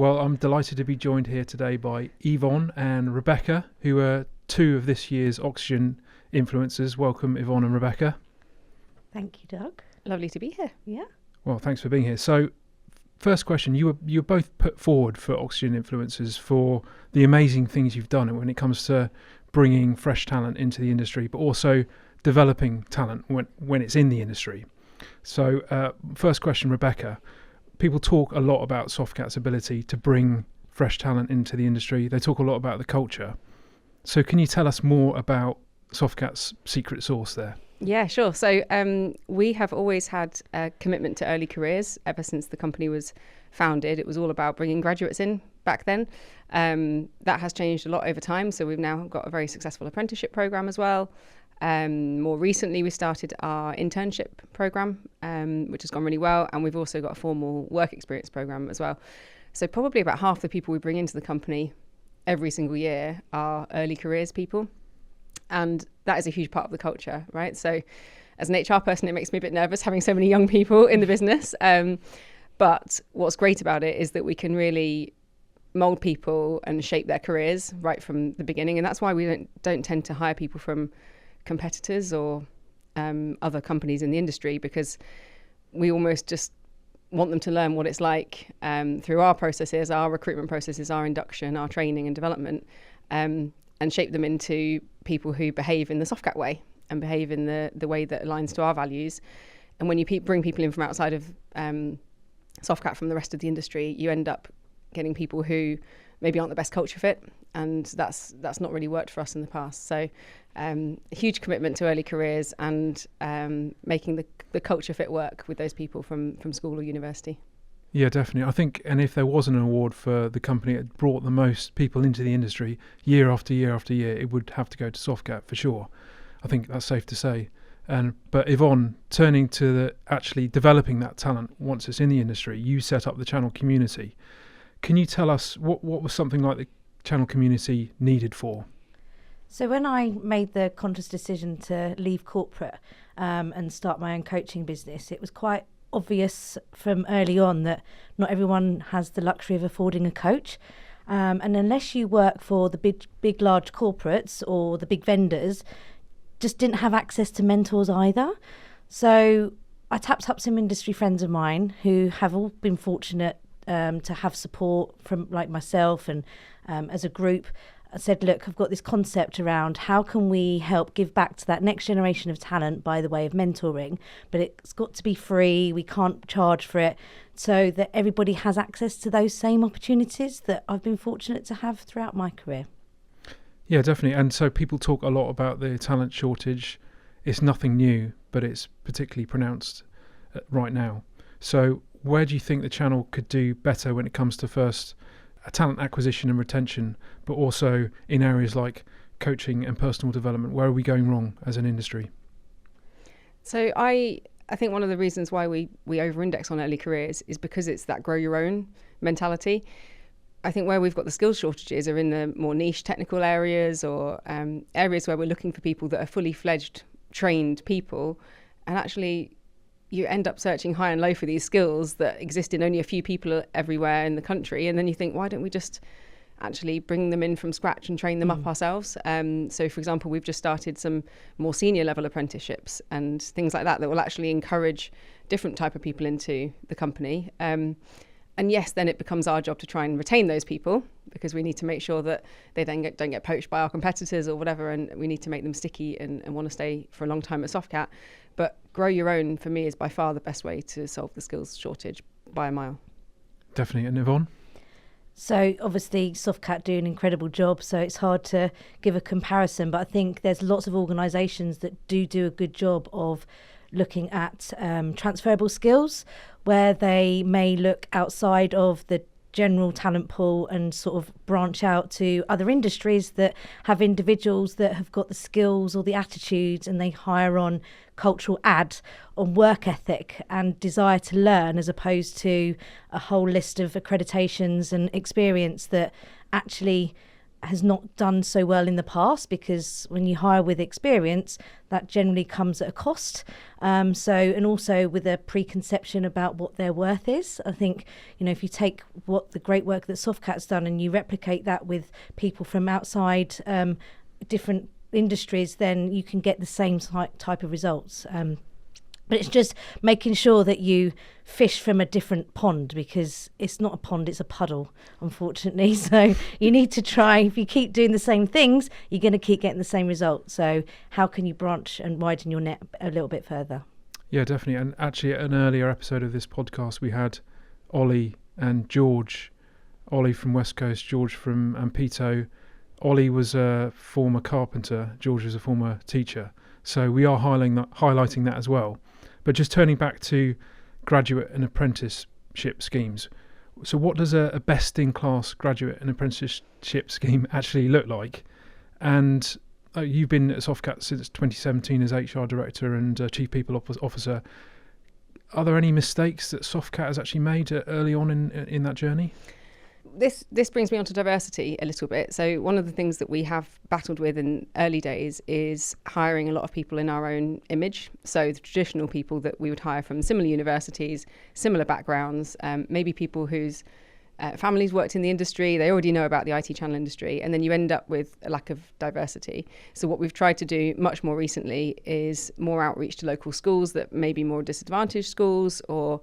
Well, I'm delighted to be joined here today by Yvonne and Rebecca, who are two of this year's Oxygen influencers. Welcome, Yvonne and Rebecca. Thank you, Doug. Lovely to be here. Yeah. Well, thanks for being here. So, first question, you were both put forward for Oxygen influencers for the amazing things you've done when it comes to bringing fresh talent into the industry, but also developing talent when it's in the industry. So, first question, Rebecca. People talk a lot about Softcat's ability to bring fresh talent into the industry. They talk a lot about the culture. So can you tell us more about Softcat's secret sauce there? Yeah, sure. So we have always had a commitment to early careers ever since the company was founded. It was all about bringing graduates in back then. That has changed a lot over time. So we've now got a very successful apprenticeship program as well. More recently, we started our internship program, which has gone really well. And we've also got a formal work experience program as well. So probably about half the people we bring into the company every single year are early careers people. And that is a huge part of the culture, right? So as an HR person, it makes me a bit nervous having so many young people in the business. But what's great about it is that we can really mold people and shape their careers right from the beginning. And that's why we don't tend to hire people from competitors or other companies in the industry, because we almost just want them to learn what it's like through our processes, our recruitment processes, our induction, our training and development, and shape them into people who behave in the Softcat way and behave in the way that aligns to our values. And when you bring people in from outside of Softcat, from the rest of the industry, you end up getting people who maybe aren't the best culture fit, and that's not really worked for us in the past. So a huge commitment to early careers and making the culture fit work with those people from school or university. Yeah, definitely. I think, and if there was an award for the company that brought the most people into the industry year after year after year, it would have to go to Softcat for sure. I think that's safe to say. But Yvonne, turning to actually developing that talent once it's in the industry, you set up the channel community. Can you tell us what was something like the channel community needed for? So when I made the conscious decision to leave corporate and start my own coaching business, it was quite obvious from early on that not everyone has the luxury of affording a coach. And unless you work for the big, large corporates or the big vendors, just didn't have access to mentors either. So I tapped up some industry friends of mine who have all been fortunate to have support from like myself and as a group. I said, look, I've got this concept around how can we help give back to that next generation of talent by the way of mentoring, but it's got to be free. We can't charge for it, so that everybody has access to those same opportunities that I've been fortunate to have throughout my career. Yeah, definitely. And so people talk a lot about the talent shortage. It's nothing new, but it's particularly pronounced right now. So where do you think the channel could do better when it comes to first talent acquisition and retention, but also in areas like coaching and personal development? Where are we going wrong as an industry? So I think one of the reasons why we over-index on early careers is because it's that grow your own mentality. I think where we've got the skills shortages are in the more niche technical areas or areas where we're looking for people that are fully fledged, trained people, and actually you end up searching high and low for these skills that exist in only a few people everywhere in the country. And then you think, why don't we just actually bring them in from scratch and train them up ourselves? So, for example, we've just started some more senior level apprenticeships and things like that will actually encourage different type of people into the company. And yes, then it becomes our job to try and retain those people, because we need to make sure that they then don't get poached by our competitors or whatever, and we need to make them sticky and want to stay for a long time at Softcat. But grow your own, for me, is by far the best way to solve the skills shortage by a mile. Definitely. And Yvonne? So obviously Softcat do an incredible job, so it's hard to give a comparison, but I think there's lots of organisations that do a good job of looking at transferable skills, where they may look outside of the general talent pool and sort of branch out to other industries that have individuals that have got the skills or the attitudes, and they hire on cultural on work ethic and desire to learn, as opposed to a whole list of accreditations and experience that actually has not done so well in the past, because when you hire with experience, that generally comes at a cost. And also with a preconception about what their worth is. I think, if you take the great work that Softcat's done and you replicate that with people from outside different industries, then you can get the same type of results. But it's just making sure that you fish from a different pond, because it's not a pond, it's a puddle, unfortunately. So you need to try, if you keep doing the same things, you're going to keep getting the same result. So how can you branch and widen your net a little bit further? Yeah, definitely. And actually, at an earlier episode of this podcast, we had Ollie and George. Ollie from West Coast, George from Ampito. Ollie was a former carpenter, George was a former teacher. So we are highlighting that as well. But just turning back to graduate and apprenticeship schemes. So what does a best-in-class graduate and apprenticeship scheme actually look like? And you've been at Softcat since 2017 as HR Director and Chief People Officer. Are there any mistakes that Softcat has actually made early on in that journey? This brings me on to diversity a little bit. So one of the things that we have battled with in early days is hiring a lot of people in our own image. So the traditional people that we would hire from similar universities, similar backgrounds, maybe people whose families worked in the industry, they already know about the IT channel industry, and then you end up with a lack of diversity. So what we've tried to do much more recently is more outreach to local schools that may be more disadvantaged schools, or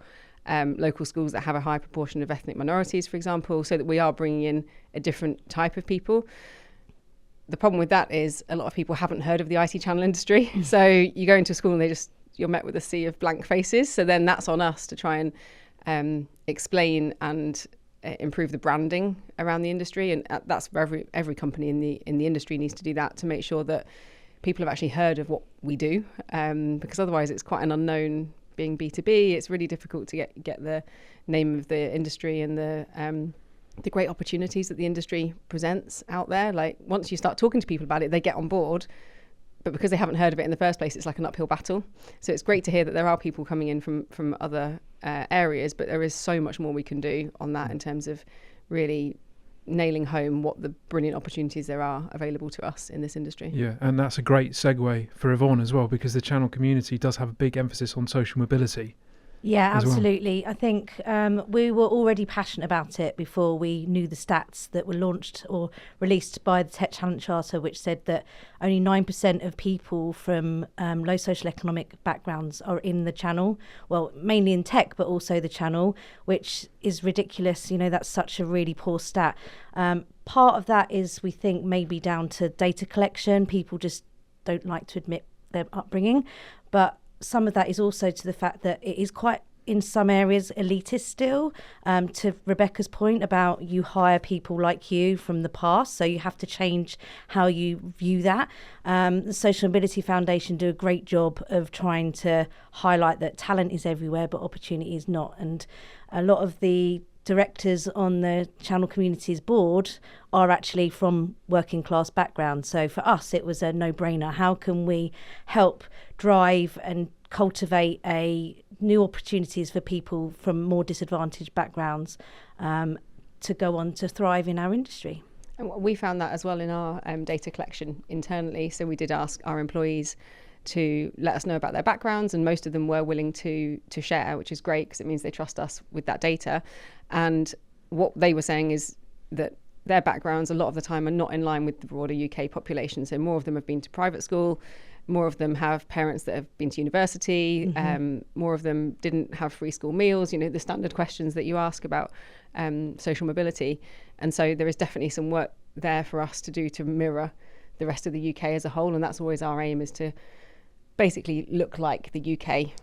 local schools that have a high proportion of ethnic minorities, for example, so that we are bringing in a different type of people. The problem with that is a lot of people haven't heard of the IT channel industry. So you go into a school and you're met with a sea of blank faces. So then that's on us to try and explain and improve the branding around the industry. And that's for every company in the industry needs to do that, to make sure that people have actually heard of what we do, because otherwise it's quite an unknown. Being B2B, it's really difficult to get the name of the industry and the great opportunities that the industry presents out there. Like, once you start talking to people about it, they get on board, but because they haven't heard of it in the first place, it's like an uphill battle. So it's great to hear that there are people coming in from other areas, but there is so much more we can do on that in terms of really nailing home what the brilliant opportunities there are available to us in this industry. Yeah, and that's a great segue for Yvonne as well, because the channel community does have a big emphasis on social mobility. Yeah, absolutely. Well. I think we were already passionate about it before we knew the stats that were launched or released by the Tech Talent Charter, which said that only 9% of people from low social economic backgrounds are in the channel. Well, mainly in tech, but also the channel, which is ridiculous. That's such a really poor stat. Part of that is, we think, maybe down to data collection. People just don't like to admit their upbringing. But some of that is also to the fact that it is quite, in some areas, elitist still. To Rebecca's point about, you hire people like you from the past, so you have to change how you view that. The Social Mobility Foundation do a great job of trying to highlight that talent is everywhere, but opportunity is not. And a lot of the directors on the channel communities board are actually from working class backgrounds. So for us, it was a no-brainer. How can we help drive and cultivate new opportunities for people from more disadvantaged backgrounds to go on to thrive in our industry? And we found that as well in our data collection internally. So we did ask our employees to let us know about their backgrounds, and most of them were willing to share, which is great because it means they trust us with that data. And what they were saying is that their backgrounds a lot of the time are not in line with the broader UK population. So more of them have been to private school, more of them have parents that have been to university, more of them didn't have free school meals, the standard questions that you ask about social mobility. And so there is definitely some work there for us to do to mirror the rest of the UK as a whole. And that's always our aim, is to basically look like the UK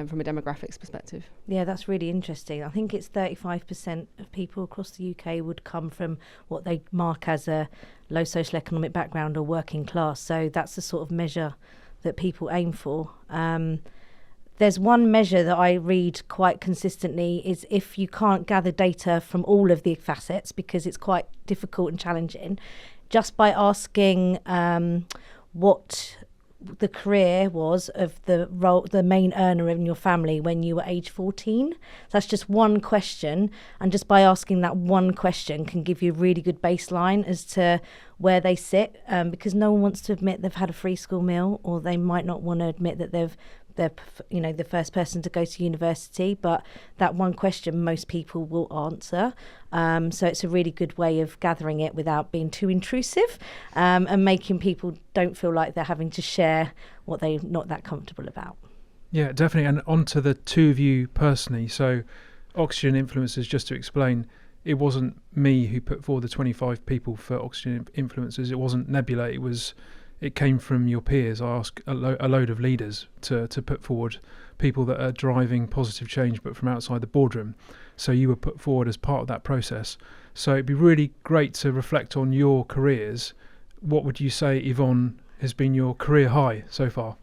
from a demographics perspective. Yeah, that's really interesting. I think it's 35% of people across the UK would come from what they mark as a low social economic background or working class. So that's the sort of measure that people aim for. There's one measure that I read quite consistently, is if you can't gather data from all of the facets, because it's quite difficult and challenging, just by asking what the career was of the main earner in your family when you were age 14. So that's just one question, and just by asking that one question can give you a really good baseline as to where they sit, because no one wants to admit they've had a free school meal, or they might not want to admit that they're the first person to go to university, but that one question most people will answer. So it's a really good way of gathering it without being too intrusive, and making people don't feel like they're having to share what they're not that comfortable about. Yeah, definitely. And onto the two of you personally. So Oxygen Influencers, just to explain, it wasn't me who put forward the 25 people for Oxygen Influencers. It wasn't Nebula. It came from your peers. I asked a load of leaders to put forward people that are driving positive change, but from outside the boardroom. So you were put forward as part of that process. So it'd be really great to reflect on your careers. What would you say, Yvonne, has been your career high so far?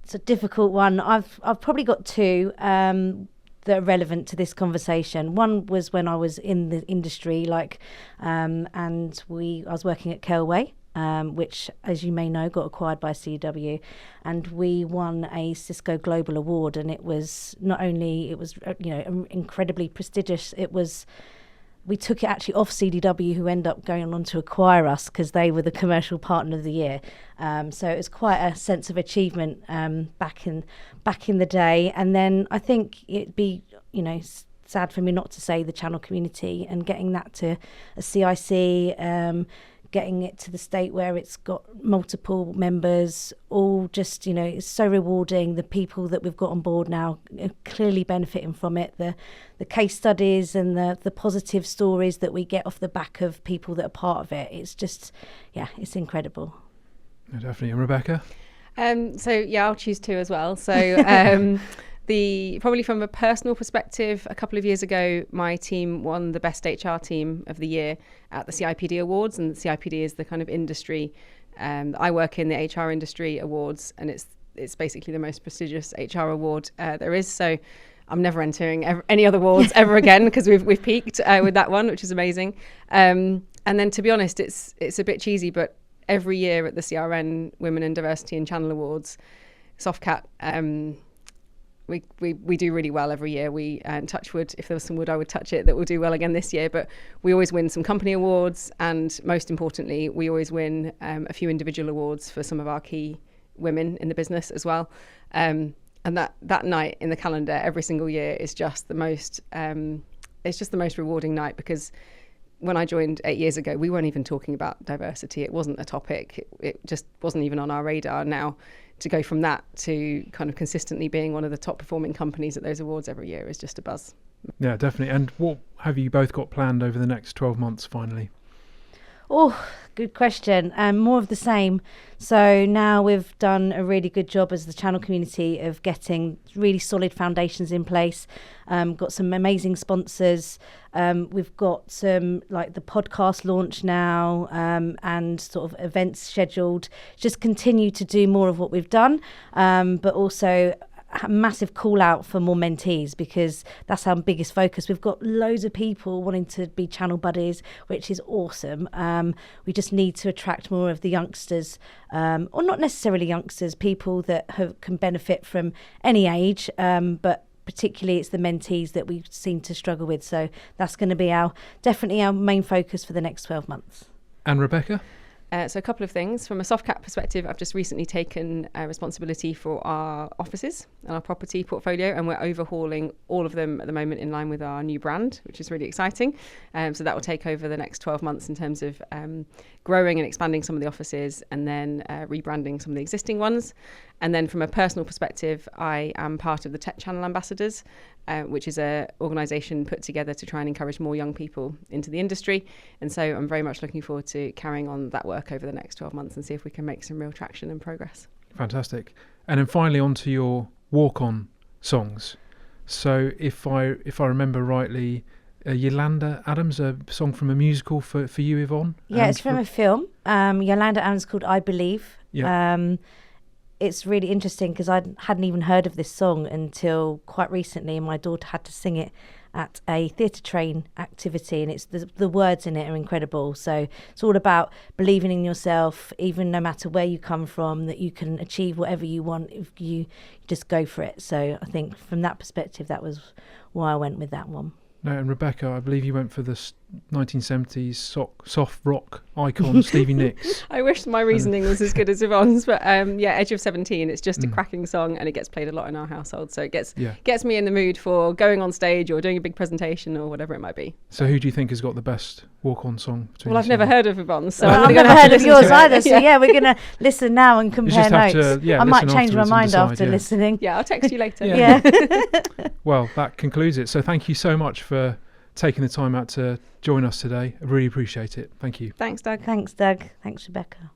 It's a difficult one. I've probably got two that are relevant to this conversation. One was when I was in the industry, and I was working at Coachere, which, as you may know, got acquired by CDW, and we won a Cisco Global Award, and it was incredibly prestigious. We took it actually off CDW, who ended up going on to acquire us because they were the commercial partner of the year. So it was quite a sense of achievement back in the day. And then I think it'd be, sad for me not to say the channel community, and getting that to a CIC, getting it to the state where it's got multiple members, all just, it's so rewarding. The people that we've got on board now are clearly benefiting from it. The case studies and the positive stories that we get off the back of people that are part of it, it's just, it's incredible. Yeah, definitely. And Rebecca? I'll choose two as well. So probably from a personal perspective, a couple of years ago, my team won the Best HR Team of the Year at the CIPD Awards, and the CIPD is the kind of industry. I work in the HR industry awards, and it's basically the most prestigious HR award there is. So I'm never entering any other awards ever again, because we've peaked with that one, which is amazing. And then, to be honest, it's a bit cheesy, but every year at the CRN Women in Diversity and Channel Awards, Softcat, we do really well every year. We touch wood, if there was some wood I would touch it, that we'll do well again this year, but we always win some company awards, and most importantly we always win a few individual awards for some of our key women in the business as well. And that night in the calendar every single year is just the most rewarding night, because when I joined 8 years ago, we weren't even talking about diversity. It wasn't a topic. It just wasn't even on our radar. Now, to go from that to kind of consistently being one of the top performing companies at those awards every year is just a buzz. Yeah, definitely. And what have you both got planned over the next 12 months, finally? Oh, good question. More of the same. So now we've done a really good job as the channel community of getting really solid foundations in place. Got some amazing sponsors. We've got some, like the podcast launch now, and sort of events scheduled. Just continue to do more of what we've done, but also a massive call out for more mentees, because that's our biggest focus. We've got loads of people wanting to be channel buddies, which is awesome. We just need to attract more of the youngsters, or not necessarily youngsters, people that can benefit from any age, but particularly it's the mentees that we seem to struggle with. So that's going to be definitely our main focus for the next 12 months. And Rebecca? So a couple of things. From a Softcat perspective, I've just recently taken responsibility for our offices and our property portfolio, and we're overhauling all of them at the moment in line with our new brand, which is really exciting. So that will take over the next 12 months in terms of growing and expanding some of the offices, and then rebranding some of the existing ones. And then from a personal perspective, I am part of the Tech Channel Ambassadors, which is an organisation put together to try and encourage more young people into the industry. And so I'm very much looking forward to carrying on that work over the next 12 months and see if we can make some real traction and progress. Fantastic. And then finally on to your walk-on songs. So if I remember rightly, Yolanda Adams, a song from a musical for you, Yvonne? Yeah, it's from a film. Yolanda Adams, called I Believe. Yeah. It's really interesting because I hadn't even heard of this song until quite recently, and my daughter had to sing it at a theatre train activity, and it's the words in it are incredible. So it's all about believing in yourself, even no matter where you come from, that you can achieve whatever you want if you just go for it. So I think from that perspective, that was why I went with that one. No, and Rebecca, I believe you went for the 1970s soft rock icon Stevie Nicks. I wish my reasoning was as good as Yvonne's, but Edge of 17, it's just a cracking song, and it gets played a lot in our household, so it gets me in the mood for going on stage or doing a big presentation or whatever it might be. So who do you think has got the best walk-on song? Well, I've never heard of Yvonne's, so I've never heard of yours either, so we're going to listen now and compare notes. I might change my mind after listening. Yeah, I'll text you later. Yeah. Well, that concludes it. So thank you so much for taking the time out to join us today. I really appreciate it. Thank you. Thanks, Doug. Thanks, Doug. Thanks, Rebecca.